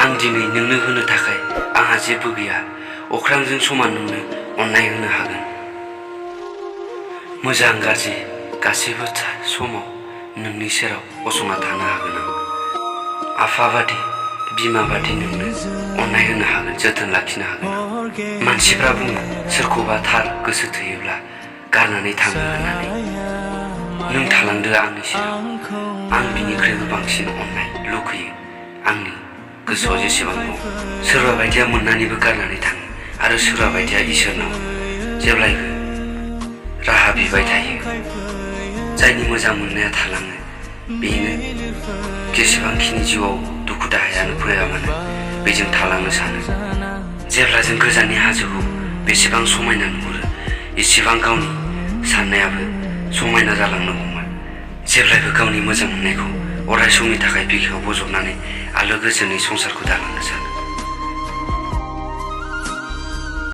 आं दिनै नोंनो होनो थाखाय आंहा जेबो गैया। अख्रांजों समान नोंनो अननाय होनो हागोन। मोजां गाज्रि गासैबो समाव नोंनि सेराव गसंना थानो हागोन आं। आफा बादि बिमा बादि नोंनो अननाय होनो हागोन, जोथोन लाखिनो हागोन आं। मानसिफ्रा बुङो सोरखौबा थार गोसो थोयोब्ला गारनानै थाङो होननानै। नों थालांदो आंनि सेराव। आं बिनिख्रुइबो बांसिन अननाय लुगैयो आंनि गोसोआव जेसेबां दं। सोरबा बायदिया मोननानैबो गारनानै थाङो आरो सोरबा बायदिया इसोरनाव जेब्लायबो राहा बिबाय थायो। जायनि मोजां मोननाया थालाङो बेनो जेसेबांखिनि जिउआव दुखु दाहायानो फैया मानो बेजों थालांनो सानो। जेब्ला जों गोजाननि हाजोखौ बेसेबां समायना नुहुरो एसेबां गावनि साननायाबो समायना जालांनो हमो। जेब्लायबो गावनि मोजां मोननायखौ अराय समनि थाखाय बिखायाव बजबनानै आलो गोजोनै संसारखौ दालांनो सानो।